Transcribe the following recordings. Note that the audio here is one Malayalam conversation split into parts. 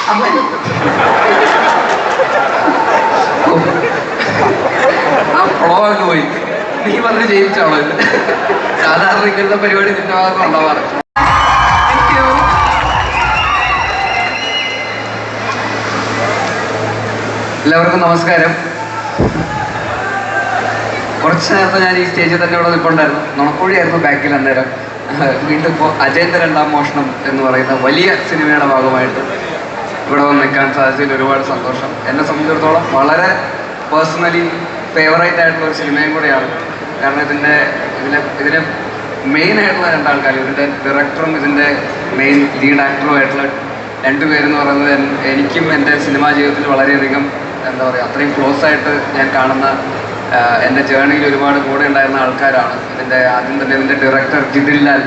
ആ ഫ്ലോ അങ്ങ് പോയി. നീ പറഞ്ഞ് ജയിച്ചാണോ ഇത്? സാധാരണ ഇങ്ങനത്തെ പരിപാടി നിന്റെ ഭാഗത്ത് ഉണ്ടാവാറ്. എല്ലാവർക്കും നമസ്കാരം. കുറച്ച് നേരത്തെ ഞാൻ ഈ സ്റ്റേജിൽ തന്നെ ഇവിടെ നിൽപ്പുണ്ടായിരുന്നു. നുണക്കോഴിയായിരുന്നു ബാക്കിൽ അന്നേരം. വീണ്ടും ഇപ്പോൾ അജയൻ്റെ രണ്ടാം മോഷണം എന്ന് പറയുന്ന വലിയ സിനിമയുടെ ഭാഗമായിട്ട് ഇവിടെ വന്ന് നിൽക്കാൻ സാധിച്ചതിൽ ഒരുപാട് സന്തോഷം. എന്നെ സംബന്ധിച്ചിടത്തോളം വളരെ പേഴ്സണലി ഫേവറേറ്റ് ആയിട്ടുള്ള ഒരു സിനിമയും കൂടെയാണ്. കാരണം ഇതിന് മെയിൻ ആയിട്ടുള്ള രണ്ടാൾക്കാർ, ഇതിൻ്റെ ഡയറക്ടറും ഇതിൻ്റെ മെയിൻ ലീഡ് ആക്ടറും ആയിട്ടുള്ള രണ്ടുപേരെന്ന് പറയുന്നത് എനിക്കും എൻ്റെ സിനിമാ ജീവിതത്തിൽ വളരെയധികം എന്താ പറയുക, അത്രയും ക്ലോസ് ആയിട്ട് ഞാൻ കാണുന്ന, എൻ്റെ ജേർണിയിൽ ഒരുപാട് കൂടെ ഉണ്ടായിരുന്ന ആൾക്കാരാണ്. ആദ്യം തന്നെ ഇതിൻ്റെ ഡയറക്ടർ ജിതിൻ ലാൽ,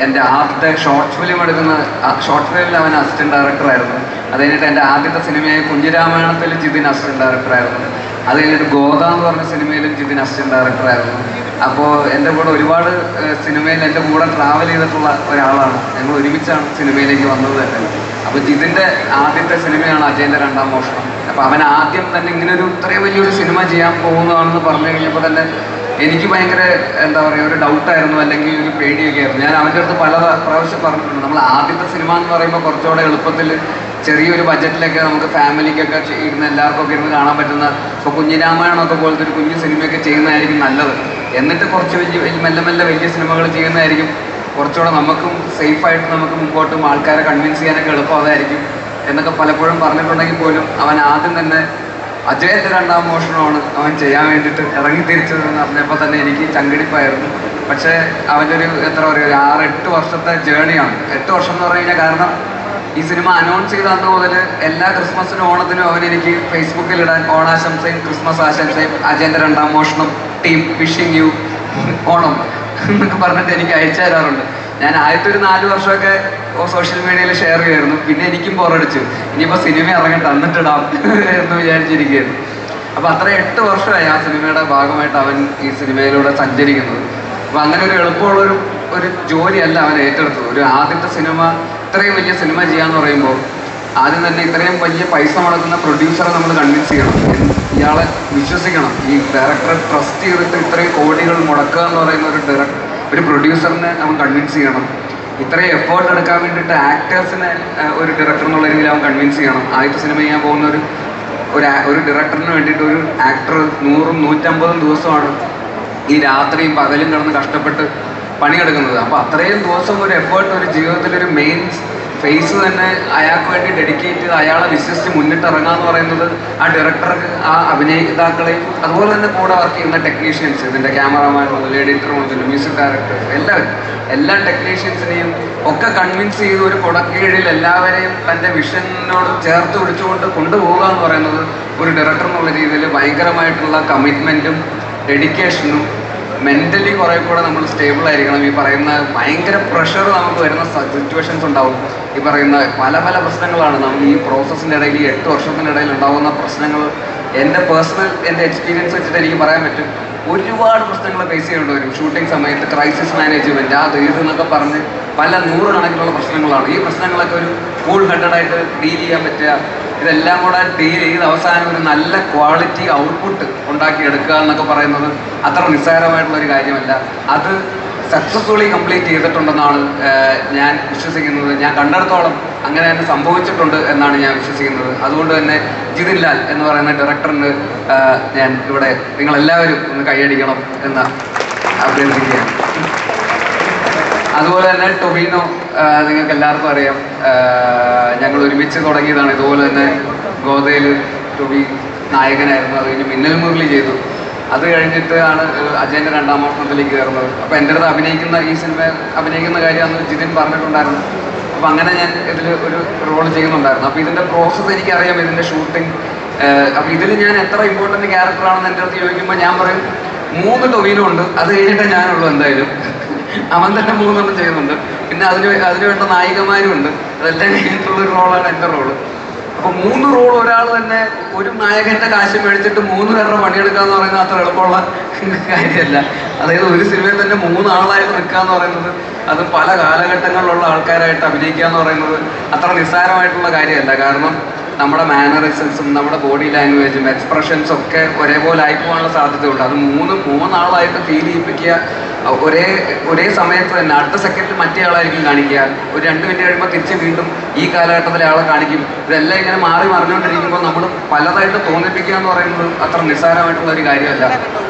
എൻ്റെ ആദ്യത്തെ ഷോർട്ട് ഫിലിമിൽ അവൻ അസിസ്റ്റൻറ്റ് ഡയറക്ടറായിരുന്നു. അത് കഴിഞ്ഞിട്ട് എൻ്റെ ആദ്യത്തെ സിനിമയായ കുഞ്ഞിരാമായണത്തിൽ ജിതിൻ അസിസ്റ്റൻറ്റ് ഡയറക്ടറായിരുന്നു. അത് കഴിഞ്ഞിട്ട് ഗോദ എന്ന് പറഞ്ഞ സിനിമയിലും ജിതിൻ അസിസ്റ്റൻറ്റ് ഡയറക്ടറായിരുന്നു. അപ്പോൾ എൻ്റെ കൂടെ ഒരുപാട് സിനിമയിൽ എൻ്റെ കൂടെ ട്രാവൽ ചെയ്തിട്ടുള്ള ഒരാളാണ്. ഞങ്ങൾ ഒരുമിച്ചാണ് സിനിമയിലേക്ക് വന്നത് തന്നെ. അപ്പോൾ ജിതിൻ്റെ ആദ്യത്തെ സിനിമയാണ് അജയൻ്റെ രണ്ടാം മോഷണം. അപ്പോൾ അവൻ ആദ്യം തന്നെ ഇങ്ങനൊരു ഇത്രയും വലിയൊരു സിനിമ ചെയ്യാൻ പോകുന്നതാണെന്ന് പറഞ്ഞു കഴിഞ്ഞപ്പോൾ തന്നെ എനിക്ക് ഭയങ്കര എന്താ പറയുക, ഒരു ഡൗട്ടായിരുന്നു, അല്ലെങ്കിൽ ഒരു പേടിയൊക്കെ ആയിരുന്നു. ഞാൻ അവൻ്റെ അടുത്ത് പല പ്രാവശ്യം പറഞ്ഞിട്ടുണ്ട്, നമ്മൾ ആദ്യത്തെ സിനിമ എന്ന് പറയുമ്പോൾ കുറച്ചുകൂടെ എളുപ്പത്തിൽ ചെറിയൊരു ബഡ്ജറ്റിലൊക്കെ നമുക്ക് ഫാമിലിക്കൊക്കെ ഇരുന്ന് എല്ലാവർക്കൊക്കെ ഇരുന്ന് കാണാൻ പറ്റുന്ന, ഇപ്പോൾ കുഞ്ഞിരാമായണമൊക്കെ പോലത്തെ ഒരു കുഞ്ഞു സിനിമയൊക്കെ ചെയ്യുന്നതായിരിക്കും നല്ലത്. എന്നിട്ട് കുറച്ച് മെല്ലെ വലിയ സിനിമകൾ ചെയ്യുന്നതായിരിക്കും കുറച്ചുകൂടെ നമുക്കും സേഫായിട്ട് നമുക്ക് മുമ്പോട്ടും ആൾക്കാരെ കൺവിൻസ് ചെയ്യാനൊക്കെ എളുപ്പം അതായിരിക്കും എന്നൊക്കെ പലപ്പോഴും പറഞ്ഞിട്ടുണ്ടെങ്കിൽ പോലും അവൻ ആദ്യം തന്നെ അജയൻ്റെ രണ്ടാം മോഷണമാണ് അവൻ ചെയ്യാൻ വേണ്ടിയിട്ട് ഇറങ്ങിത്തിരിച്ചതെന്ന് അറിഞ്ഞപ്പോൾ തന്നെ എനിക്ക് ചങ്കിടിപ്പായിരുന്നു. പക്ഷേ അവൻ്റെ ഒരു എന്താ പറയുക, ഒരു 6-8 വർഷത്തെ ജേണിയാണ്. 8 വർഷം എന്ന് പറഞ്ഞു കഴിഞ്ഞാൽ, കാരണം ഈ സിനിമ അനൗൺസ് ചെയ്ത അന്ന് മുതൽ എല്ലാ ക്രിസ്മസിനും ഓണത്തിനും അവൻ എനിക്ക് ഫേസ്ബുക്കിൽ ഇടാൻ ഓണാശംസയും ക്രിസ്മസ് ആശംസയും അജയൻ്റെ രണ്ടാം മോഷണം ടീം വിഷിങ് യു ഓണം എന്നൊക്കെ പറഞ്ഞിട്ട് എനിക്ക് അയച്ചു തരാറുണ്ട്. ഞാൻ ആദ്യത്തെ ഒരു 4 വർഷമൊക്കെ സോഷ്യൽ മീഡിയയിൽ ഷെയർ ചെയ്യുമായിരുന്നു. പിന്നെ എനിക്കും ബോറടിച്ചു, ഇനിയിപ്പോൾ സിനിമ ഇറങ്ങട്ടെ എന്നിട്ടിടാം എന്ന് വിചാരിച്ചിരിക്കുകയായിരുന്നു. അപ്പോൾ അത്ര 8 വർഷമായി ആ സിനിമയുടെ ഭാഗമായിട്ട് അവൻ ഈ സിനിമയിലൂടെ സഞ്ചരിക്കുന്നത്. അപ്പോൾ അങ്ങനെ ഒരു എളുപ്പമുള്ളൊരു ജോലിയല്ല അവൻ ഏറ്റെടുത്തത്. ഒരു ആദ്യത്തെ സിനിമ, ഇത്രയും വലിയ സിനിമ ചെയ്യാന്ന് പറയുമ്പോൾ ആദ്യം തന്നെ ഇത്രയും വലിയ പൈസ മുടക്കുന്ന പ്രൊഡ്യൂസറെ നമ്മൾ കൺവിൻസ് ചെയ്യണം, ഇയാളെ വിശ്വസിക്കണം. ഈ ഡയറക്ടറെ ട്രസ്റ്റ് ചെയ്തിട്ട് ഇത്രയും കോടികൾ മുടക്കുക എന്ന് പറയുന്ന ഒരു പ്രൊഡ്യൂസറിനെ അവൻ കൺവിൻസ് ചെയ്യണം. ഇത്രയും എഫേർട്ട് എടുക്കാൻ വേണ്ടിയിട്ട് ആക്ടേഴ്സിനെ ഒരു ഡയറക്ടർ എന്നുള്ള രീതിയിൽ അവൻ കൺവിൻസ് ചെയ്യണം. ആദ്യത്തെ സിനിമ ചെയ്യാൻ പോകുന്ന ഒരു ഡയറക്ടറിന് വേണ്ടിയിട്ട് ഒരു ആക്ടർ 100-150 ദിവസമാണ് ഈ രാത്രിയും പകലും കിടന്ന് കഷ്ടപ്പെട്ട് പണിയെടുക്കുന്നത്. അപ്പോൾ അത്രയും ദിവസം ഒരു എഫേർട്ട്, ഒരു ജീവിതത്തിലൊരു മെയിൻ ഫേസ് തന്നെ അയാൾക്ക് വേണ്ടി ഡെഡിക്കേറ്റ് ചെയ്ത് അയാളെ വിശ്വസിച്ച് മുന്നിട്ടിറങ്ങുക എന്ന് പറയുന്നത് ആ ഡയറക്ടർക്ക്, ആ അഭിനേതാക്കളെയും അതുപോലെ തന്നെ കൂടെ വർക്ക് ചെയ്യുന്ന ടെക്നീഷ്യൻസ്, ഇതിൻ്റെ ക്യാമറാമാൻ മുതൽ എഡിറ്റർ മുതൽ മ്യൂസിക് ഡയറക്ടർ, എല്ലാ ടെക്നീഷ്യൻസിനെയും ഒക്കെ കൺവിൻസ് ചെയ്ത് ഒരു കുടക്കീഴിൽ എല്ലാവരെയും തൻ്റെ വിഷനോട് ചേർത്ത് പിടിച്ചുകൊണ്ട് കൊണ്ടുപോകുക എന്ന് പറയുന്നത് ഒരു ഡയറക്ടർ എന്നുള്ള രീതിയിൽ ഭയങ്കരമായിട്ടുള്ള കമ്മിറ്റ്മെൻറ്റും ഡെഡിക്കേഷനും, മെൻ്റലി കുറേ കൂടെ നമ്മൾ സ്റ്റേബിൾ ആയിരിക്കണം. ഈ പറയുന്ന ഭയങ്കര പ്രഷർ നമുക്ക് വരുന്ന സിറ്റുവേഷൻസ് ഉണ്ടാവും. ഈ പറയുന്ന പല പ്രശ്നങ്ങളാണ് നമ്മൾ ഈ പ്രോസസ്സിൻ്റെ ഇടയിൽ, ഈ 8 വർഷത്തിനിടയിൽ ഉണ്ടാകുന്ന പ്രശ്നങ്ങൾ. എൻ്റെ എക്സ്പീരിയൻസ് വെച്ചിട്ട് എനിക്ക് പറയാൻ പറ്റും, ഒരുപാട് പ്രശ്നങ്ങൾ ഫേസ് ചെയ്യേണ്ടി വരും ഷൂട്ടിംഗ് സമയത്ത്. ക്രൈസിസ് മാനേജ്മെൻറ്റ്, അത് എന്നൊക്കെ പറഞ്ഞ് പല 100 കണക്കിലുള്ള പ്രശ്നങ്ങളാണ്. ഈ പ്രശ്നങ്ങളൊക്കെ ഒരു കൂൾ ഹെഡഡായിട്ട് ഡീൽ ചെയ്യാൻ പറ്റുക, ഇതെല്ലാം കൂടെ ഡീൽ ചെയ്ത് അവസാനം ഒരു നല്ല ക്വാളിറ്റി ഔട്ട്പുട്ട് ഉണ്ടാക്കിയെടുക്കുക എന്നൊക്കെ പറയുന്നത് അത്ര നിസ്സാരമായിട്ടുള്ളൊരു കാര്യമല്ല. അത് സക്സസ്ഫുള്ളി കംപ്ലീറ്റ് ചെയ്തിട്ടുണ്ടെന്നാണ് ഞാൻ വിശ്വസിക്കുന്നത്. ഞാൻ കണ്ടിടത്തോളം അങ്ങനെ തന്നെ സംഭവിച്ചിട്ടുണ്ട് എന്നാണ് ഞാൻ വിശ്വസിക്കുന്നത്. അതുകൊണ്ട് തന്നെ ജിതിൻ ലാൽ എന്ന് പറയുന്ന ഡയറക്ടറിന് ഞാൻ ഇവിടെ നിങ്ങളെല്ലാവരും ഒന്ന് കൈയടിക്കണം എന്ന് അഭ്യർത്ഥിക്കുകയാണ്. അതുപോലെ തന്നെ ടൊവിനോ, നിങ്ങൾക്ക് എല്ലാവർക്കും അറിയാം, ഞങ്ങൾ ഒരുമിച്ച് തുടങ്ങിയതാണ്. ഇതുപോലെ തന്നെ ഗോദയിൽ ടൊവി നായകനായിരുന്നു. അത് കഴിഞ്ഞ് മിന്നൽ മുരളി ചെയ്തു. അത് കഴിഞ്ഞിട്ട് ആണ് അജയൻ്റെ രണ്ടാം മോഷണത്തിലേക്ക് കയറുന്നത്. അപ്പോൾ എൻ്റെ അടുത്ത് ഈ സിനിമ അഭിനയിക്കുന്ന കാര്യം അന്ന് ജിതിൻ പറഞ്ഞിട്ടുണ്ടായിരുന്നു. അപ്പോൾ അങ്ങനെ ഞാൻ ഇതിൽ ഒരു റോൾ ചെയ്യുന്നുണ്ടായിരുന്നു. അപ്പോൾ ഇതിൻ്റെ പ്രോസസ്സ് എനിക്കറിയാം, ഇതിൻ്റെ ഷൂട്ടിംഗ്. അപ്പോൾ ഇതിൽ ഞാൻ എത്ര ഇമ്പോർട്ടൻറ്റ് ക്യാരക്ടറാണെന്ന് എൻ്റെ അടുത്ത് ചോദിക്കുമ്പോൾ ഞാൻ പറയും 3 ടൊവിനോ ഉണ്ട്, അത് കഴിഞ്ഞിട്ടേ ഞാനുള്ളൂ. എന്തായാലും അവൻ തന്നെ 3 ചെയ്യുന്നുണ്ട്. പിന്നെ അതിന് വേണ്ട നായികമാരും ഉണ്ട്. അതെല്ലാം കഴിഞ്ഞിട്ടുള്ളൊരു റോളാണ് എൻ്റെ റോള്. അപ്പൊ 3 റോൾ ഒരാൾ തന്നെ ഒരു നായകന്റെ കാശ് മേടിച്ചിട്ട് 3 പേരുടെ പണിയെടുക്കുക എന്ന് പറയുന്നത് അത്ര എളുപ്പമുള്ള കാര്യമല്ല. അതായത് ഒരു സിനിമയിൽ തന്നെ 3 ആളായിട്ട് നിൽക്കുക എന്ന് പറയുന്നത്, അത് പല കാലഘട്ടങ്ങളിലുള്ള ആൾക്കാരായിട്ട് അഭിനയിക്കുക എന്ന് പറയുന്നത് അത്ര നിസ്സാരമായിട്ടുള്ള കാര്യമല്ല. കാരണം നമ്മുടെ മാനറിസംസും നമ്മുടെ ബോഡി ലാംഗ്വേജും എക്സ്പ്രഷൻസും ഒക്കെ ഒരേപോലെ ആയിപ്പോകാനുള്ള സാധ്യതയുണ്ട്. അത് മൂന്നാളായിട്ട് ഫീൽ ചെയ്യിപ്പിക്കുക ഒരേ സമയത്ത് തന്നെ അടുത്ത സെക്കൻഡിൽ മറ്റേ ആളായിരിക്കും കാണിക്കുക. ഒരു 2 മിനിറ്റ് കഴിയുമ്പോൾ തിരിച്ച് വീണ്ടും ഈ കാലഘട്ടത്തിലെ ആളെ കാണിക്കും. ഇതെല്ലാം ഇങ്ങനെ മാറി മറിഞ്ഞുകൊണ്ടിരിക്കുമ്പോൾ നമ്മൾ പലതായിട്ട് തോന്നിപ്പിക്കുക എന്ന് പറയുന്നത് അത്ര നിസ്സാരമായിട്ടുള്ള ഒരു കാര്യമല്ല.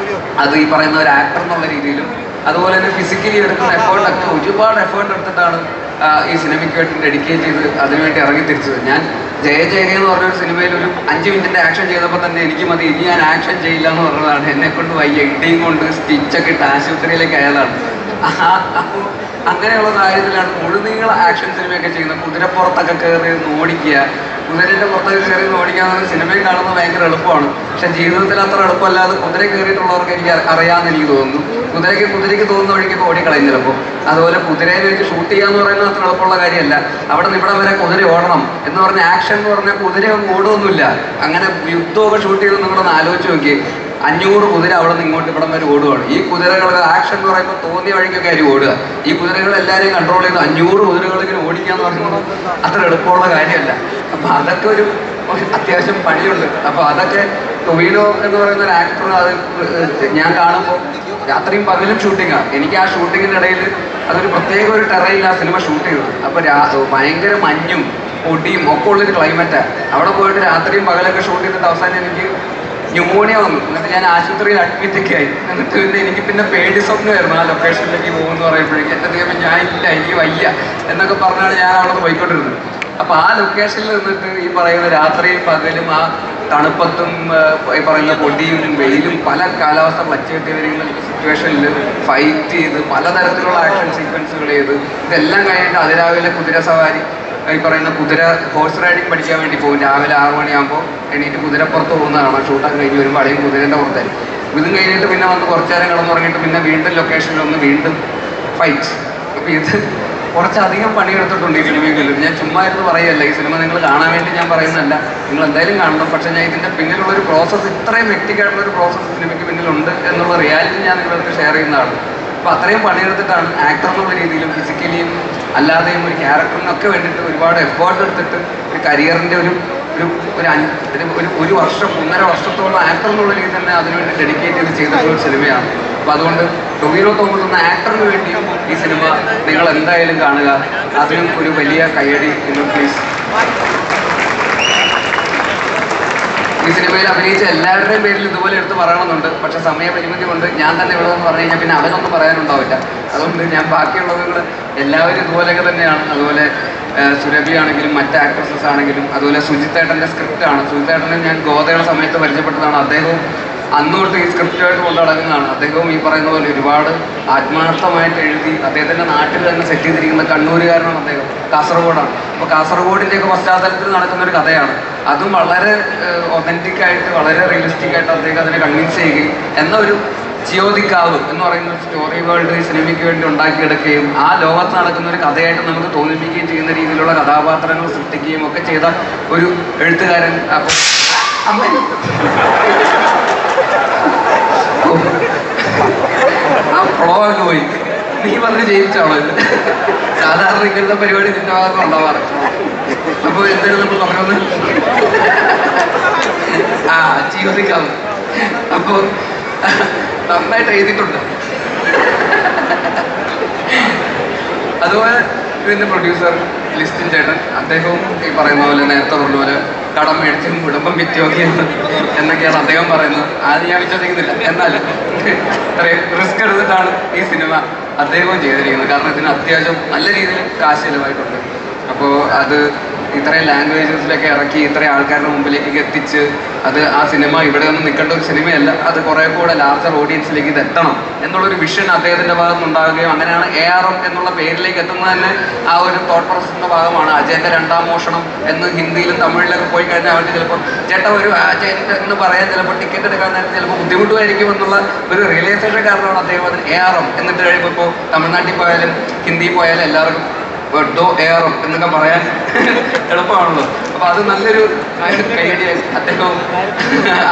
അത് ഈ പറയുന്ന ഒരു ആക്ടർ എന്നുള്ള രീതിയിലും അതുപോലെ തന്നെ ഫിസിക്കലി എടുക്കുന്ന എഫേർട്ടൊക്കെ ഒരുപാട് എഫേർട്ട് എടുത്തിട്ടാണ് ഈ സിനിമയ്ക്ക് വേണ്ടി ഡെഡിക്കേറ്റ് ചെയ്ത് അതിനുവേണ്ടി ഇറങ്ങി തിരിച്ചത്. ഞാൻ ജയ ജയ എന്ന് പറഞ്ഞൊരു സിനിമയിൽ ഒരു 5 മിനിറ്റിന്റെ ആക്ഷൻ ചെയ്തപ്പോൾ തന്നെ എനിക്ക് മതി, ഇനി ഞാൻ ആക്ഷൻ ചെയ്യില്ല എന്ന് പറഞ്ഞതാണ്. എന്നെ കൊണ്ട് വയ്യ, ഇടിയും കൊണ്ട് സ്റ്റിച്ചൊക്കെ ഇട്ട് ആശുപത്രിയിലേക്ക് അയാളാണ്. അപ്പോൾ അങ്ങനെയുള്ള സാഹചര്യത്തിലാണ് മുഴുനീള ആക്ഷൻ സിനിമയൊക്കെ ചെയ്യുന്നത്. കുതിരപ്പുറത്തൊക്കെ കയറി ഓടിക്കുക, കുതിരയുടെ പുറത്തൊക്കെ കയറി ഓടിക്കുക എന്ന് സിനിമയിൽ കാണുന്നത് ഭയങ്കര എളുപ്പമാണ്. പക്ഷെ ജീവിതത്തിൽ അത്ര എളുപ്പമല്ലാതെ കുതിര കയറിയിട്ടുള്ളവർക്ക് എനിക്ക് അറിയാമെന്ന് എനിക്ക് തോന്നുന്നു. കുതിരയ്ക്ക് തോന്നുന്ന വഴിക്കൊക്കെ ഓടിക്കളയും ചിലപ്പോൾ. അതുപോലെ കുതിരയെ വെച്ച് ഷൂട്ട് ചെയ്യുക എന്ന് പറയുന്നത് അത്ര എളുപ്പമുള്ള കാര്യമല്ല. അവിടെ നിന്ന് ഇവിടെ വരെ കുതിര ഓടണം എന്ന് പറഞ്ഞ ആക്ഷൻ എന്ന് പറഞ്ഞാൽ കുതിരയൊന്നും ഓടുകയൊന്നുമില്ല. അങ്ങനെ യുദ്ധമൊക്കെ ഷൂട്ട് ചെയ്ത് നിങ്ങളൊന്ന് ആലോചിച്ച് നോക്കി, 500 കുതിര അവിടെ നിന്ന് ഇങ്ങോട്ട് ഇവിടം വരെ ഓടുകയാണ്. ഈ കുതിരകളുടെ ആക്ഷൻ എന്ന് പറയുമ്പോൾ തോന്നിയ വഴിക്കൊക്കെ ആയിരിക്കും ഓടുക. ഈ കുതിരകൾ എല്ലാവരെയും കൺട്രോൾ ചെയ്ത് 500 കുതിരകൾ ഇങ്ങനെ ഓടിക്കുക എന്ന് പറയുന്നത് അത്ര എളുപ്പമുള്ള കാര്യമല്ല. അപ്പം അതൊക്കെ ഒരു അത്യാവശ്യം പണിയുണ്ട്. അപ്പോൾ അതൊക്കെ ടൊവിനോ എന്ന് പറയുന്ന ഒരു ആക്ടർ, അത് ഞാൻ കാണുമ്പോൾ രാത്രിയും പകലും ഷൂട്ടിങ്ങാണ്. എനിക്ക് ആ ഷൂട്ടിങ്ങിൻ്റെ ഇടയിൽ അതൊരു പ്രത്യേക ഒരു ടെറയിൽ ആ സിനിമ ഷൂട്ട് ചെയ്തത്. അപ്പോൾ ഭയങ്കര മഞ്ഞും പൊടിയും ഒക്കെ ഉള്ളൊരു ക്ലൈമറ്റാണ്. അവിടെ പോയിട്ട് രാത്രിയും പകലൊക്കെ ഷൂട്ട് ചെയ്തിട്ട് അവസാനം എനിക്ക് ന്യൂമോണിയ വന്നു. എന്നിട്ട് ഞാൻ ആശുപത്രിയിൽ അഡ്മിറ്റൊക്കെ ആയി. എന്നിട്ട് പിന്നെ എനിക്ക് പിന്നെ പേടി സ്വപ്നമായിരുന്നു ആ ലൊക്കേഷനിലേക്ക് പോകുമെന്ന് പറയുമ്പോഴേക്കും. എൻ്റെ ദൈവം ഞാൻ ഇല്ല, എനിക്ക് വയ്യ എന്നൊക്കെ പറഞ്ഞാണ് ഞാൻ അവിടെ പോയിക്കൊണ്ടിരുന്നത്. അപ്പോൾ ആ ലൊക്കേഷനിൽ നിന്നിട്ട് ഈ പറയുന്ന രാത്രിയും പകലും ആ തണുപ്പത്തും ഈ പറയുന്ന പൊടിയും വെയിലും പല കാലാവസ്ഥ പച്ചകെട്ടി വരുന്ന സിറ്റുവേഷനിൽ ഫൈറ്റ് ചെയ്ത് പലതരത്തിലുള്ള ആക്ഷൻ സീക്വൻസുകൾ ചെയ്ത് ഇതെല്ലാം കഴിഞ്ഞിട്ട് അതിരാവിലെ കുതിര സവാരി, ഈ പറയുന്ന കുതിര ഹോഴ്സ് റൈഡിങ് പഠിക്കാൻ വേണ്ടി പോകും. രാവിലെ 6 മണിയാകുമ്പോൾ എണീറ്റ് കുതിരപ്പുറത്ത് പോകുന്നതാണ്. ഷൂട്ടൊക്കെ കഴിഞ്ഞ് വരുമ്പോൾ അടയും കുതിരേൻ്റെ പുറത്തായിരിക്കും. ഇതും കഴിഞ്ഞിട്ട് പിന്നെ വന്ന് കുറച്ചു നേരം കിടന്നുറങ്ങിയിട്ട് പിന്നെ വീണ്ടും ലൊക്കേഷനിൽ വന്ന് വീണ്ടും ഫൈറ്റ്. അപ്പോൾ ഇത് കുറച്ചധികം പണിയെടുത്തിട്ടുണ്ട് ഈ സിനിമയ്ക്കുള്ളിൽ. ഞാൻ ചുമ്മാ ഇരുന്ന് പറയുകയല്ല, ഈ സിനിമ നിങ്ങൾ കാണാൻ വേണ്ടി ഞാൻ പറയുന്നതല്ല, നിങ്ങൾ എന്തായാലും കാണണം. പക്ഷേ ഞാൻ ഇതിൻ്റെ പിന്നിലുള്ളൊരു പ്രോസസ്സ്, ഇത്രയും ഹെക്ടിക്കായിട്ടുള്ളൊരു പ്രോസസ്സ് സിനിമയ്ക്ക് പിന്നിലുണ്ട് എന്നുള്ള റിയാലിറ്റി ഞാൻ നിങ്ങൾക്ക് ഷെയർ ചെയ്യുന്നതാണ്. അപ്പോൾ അത്രയും പണിയെടുത്തിട്ടാണ് ആക്ടർ എന്നുള്ള രീതിയിലും ഫിസിക്കലിയും അല്ലാതെയും ഒരു ക്യാരക്ടറിനൊക്കെ വേണ്ടിയിട്ട് ഒരുപാട് എഫേർട്ട് എടുത്തിട്ട് ഒരു കരിയറിൻ്റെ ഒരു വർഷം 1.5 വർഷത്തോളം ആക്ടർ എന്നുള്ള രീതിയിൽ തന്നെ അതിനുവേണ്ടി ഡെഡിക്കേറ്റ് ചെയ്ത് ചെയ്തിട്ടുള്ള ഒരു സിനിമയാണ്. അപ്പോൾ അതുകൊണ്ട് ടൊവിനോ തോമസ് എന്ന ആക്ടറിന് വേണ്ടിയും ഈ സിനിമ നിങ്ങൾ എന്തായാലും കാണുക. അതിനും ഒരു വലിയ കയ്യടി നിങ്ങൾ പ്ലീസ്. ഈ സിനിമയിൽ അഭിനയിച്ച എല്ലാവരുടെയും പേരിൽ ഇതുപോലെ എടുത്ത് പറയണമെന്നുണ്ട്. പക്ഷേ സമയപരിമിതി കൊണ്ട് ഞാൻ തന്നെ ഇവിടെ എന്ന് പറഞ്ഞു കഴിഞ്ഞാൽ പിന്നെ അവരൊന്നും പറയാനുണ്ടാവില്ല. അതുകൊണ്ട് ഞാൻ ബാക്കിയുള്ളവർ എല്ലാവരും ഇതുപോലെയൊക്കെ തന്നെയാണ്. അതുപോലെ സുരഭി ആണെങ്കിലും മറ്റ് ആക്ട്രസസ് ആണെങ്കിലും, അതുപോലെ സുജിത്തേട്ടൻ്റെ സ്ക്രിപ്റ്റാണ്. സുജിത്തേട്ടനെ ഞാൻ ഗോതയുടെ സമയത്ത് പരിചയപ്പെട്ടതാണ്. അദ്ദേഹവും അന്ന് തൊട്ട് ഈ സ്ക്രിപ്റ്റുമായിട്ട് കൊണ്ടു നടക്കുന്നതാണ്. അദ്ദേഹവും ഈ പറയുന്ന പോലെ ഒരുപാട് ആത്മാർത്ഥമായിട്ട് എഴുതി അദ്ദേഹത്തിൻ്റെ നാട്ടിൽ തന്നെ സെറ്റ് ചെയ്തിരിക്കുന്ന കണ്ണൂരുകാരനാണ് അദ്ദേഹം. കാസർഗോഡാണ്. അപ്പോൾ കാസർഗോഡിൻ്റെയൊക്കെ പശ്ചാത്തലത്തിൽ നടക്കുന്ന ഒരു കഥയാണ്. അതും വളരെ ഒതൻറ്റിക്കായിട്ട് വളരെ റിയലിസ്റ്റിക് ആയിട്ട് അദ്ദേഹം അതിനെ കൺവിൻസ് ചെയ്യുകയും എന്നൊരു ജിയോദിക്കാവ് എന്ന് പറയുന്ന സ്റ്റോറി വേൾഡ് ഈ സിനിമയ്ക്ക് വേണ്ടി ഉണ്ടാക്കിയെടുക്കുകയും ആ ലോകത്ത് നടക്കുന്ന ഒരു കഥയായിട്ട് നമുക്ക് തോന്നിപ്പിക്കുകയും ചെയ്യുന്ന രീതിയിലുള്ള കഥാപാത്രങ്ങൾ സൃഷ്ടിക്കുകയും ഒക്കെ ചെയ്ത ഒരു എഴുത്തുകാരൻ. അപ്പോൾ ആ ഫ്ലോയൊക്കെ പോയി. നീ വന്ന് ജയിച്ചാണോ ഇത്? സാധാരണ ഇങ്ങനത്തെ പരിപാടി നിന്റെ ഭാഗത്ത് ഉണ്ടാവാറ്. അപ്പോൾ എന്തായാലും നമ്മൾ പറഞ്ഞത് ജിയോദിക്കാവ്. അപ്പോൾ നന്നായിട്ട് എഴുതിയിട്ടുണ്ട്. അതുപോലെ ഇതിൻ്റെ പ്രൊഡ്യൂസർ ലിസ്റ്റിൻ ചേട്ടൻ, അദ്ദേഹവും ഈ പറയുന്ന പോലെ നേരത്തെ പറഞ്ഞ പോലെ കടം മേടിച്ചും കുടുംബം വിറ്റുമൊക്കെയാണ് എന്നൊക്കെയാണ് അദ്ദേഹം പറയുന്നത്. ആദ്യം ഞാൻ വിശ്വസിക്കുന്നില്ല, എന്നാലും ഇത്രയും റിസ്ക് എടുത്തിട്ടാണ് ഈ സിനിമ അദ്ദേഹവും ചെയ്തിരിക്കുന്നത്. കാരണം ഇതിന് അത്യാവശ്യം നല്ല രീതിയിൽ കാശ് ചിലവായിട്ടുണ്ട്. അപ്പോൾ അത് ഇത്രയും ലാംഗ്വേജസിലൊക്കെ ഇറക്കി ഇത്രയും ആൾക്കാരുടെ മുമ്പിലേക്ക് എത്തിച്ച് അത് ആ സിനിമ ഇവിടെ ഒന്നും നിൽക്കേണ്ട ഒരു സിനിമയല്ല, അത് കുറേ കൂടെ ലാർജർ ഓഡിയൻസിലേക്ക് ഇത് എത്തണം എന്നുള്ളൊരു വിഷൻ അദ്ദേഹത്തിൻ്റെ ഭാഗത്ത് ഉണ്ടാകുകയും അങ്ങനെയാണ് ARM എന്നുള്ള പേരിലേക്ക് എത്തുന്നത് തന്നെ ആ ഒരു തോട്ട് പ്രോസസിൻ്റെ ഭാഗമാണ്. അജയൻ്റെ 2ാം മോഷണം എന്ന് ഹിന്ദിയിലും തമിഴിലൊക്കെ പോയി കഴിഞ്ഞാൽ അവർക്ക് ചിലപ്പോൾ ചേട്ടാ ഒരു അജയൻ എന്ന് പറയാൻ ചിലപ്പോൾ ടിക്കറ്റ് എടുക്കാൻ നേരത്തെ ചിലപ്പോൾ ബുദ്ധിമുട്ടുമായിരിക്കും എന്നുള്ള ഒരു റിയലൈസേഷൻ കാരണമാണ് അദ്ദേഹം അതിന് ARM എന്നിട്ട് കഴിയുമ്പോൾ ഇപ്പോൾ തമിഴ്നാട്ടിൽ പോയാലും ഹിന്ദി പോയാലും എല്ലാവർക്കും ARM എന്നൊക്കെ പറയാൻ എളുപ്പമാണല്ലോ. അപ്പോൾ അത് നല്ലൊരു കൈയടി അദ്ദേഹം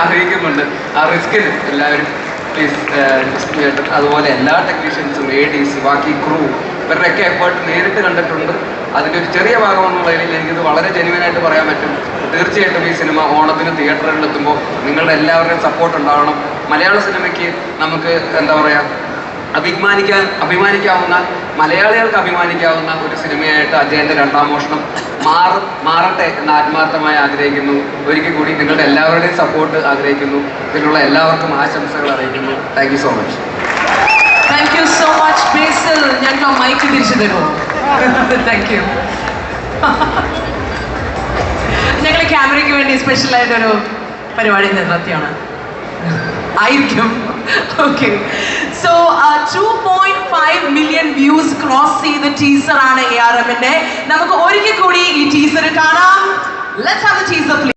അറിയിക്കുന്നുണ്ട്. ആ റിസ്കിൽ എല്ലാവരും പ്ലീസ് ചേട്ടൻ അതുപോലെ എല്ലാ ടെക്നീഷ്യൻസും ADs ബാക്കി ക്രൂ ഇവരുടെയൊക്കെ എഫേർട്ട് നേരിട്ട് കണ്ടിട്ടുണ്ട്. അതിൻ്റെ ഒരു ചെറിയ ഭാഗമെന്നുള്ളതിൽ എനിക്കിത് വളരെ ജെന്യുവനായിട്ട് പറയാൻ പറ്റും. തീർച്ചയായിട്ടും ഈ സിനിമ ഓണത്തിന് തിയേറ്ററുകളിലെത്തുമ്പോൾ നിങ്ങളുടെ എല്ലാവരുടെയും സപ്പോർട്ട് ഉണ്ടാവണം. മലയാള സിനിമയ്ക്ക് നമുക്ക് എന്താ പറയുക അഭിമാനിക്കാവുന്ന മലയാളികൾക്ക് അഭിമാനിക്കാവുന്ന ഒരു സിനിമയായിട്ട് അജയൻ്റെ രണ്ടാം മോഷണം മാറട്ടെ എന്ന് ആത്മാർത്ഥമായി ആഗ്രഹിക്കുന്നു. ഒരിക്കൽ കൂടി നിങ്ങളുടെ എല്ലാവരുടെയും സപ്പോർട്ട് ആഗ്രഹിക്കുന്നു. ഇതിലുള്ള എല്ലാവർക്കും ആശംസകൾ അറിയിക്കുന്നു. Thank you so much. Thank you so much Basil. ഞങ്ങൾക്ക് മൈക്ക് തിരിച്ചു തരുമോ? Thank you. ഞങ്ങൾ ക്യാമറയ്ക്ക് വേണ്ടി സ്പെഷ്യലായിട്ടൊരു പരിപാടി നടത്തിയാണ് ആയിരിക്കും. Okay, so 2.5 million views cross ചെയ്ത ടീസർ ആണ് ARMന്റെ. നമുക്ക് ഒരിക്കൽ കൂടി ഈ ടീസർ കാണാം. Let's have the teaser please.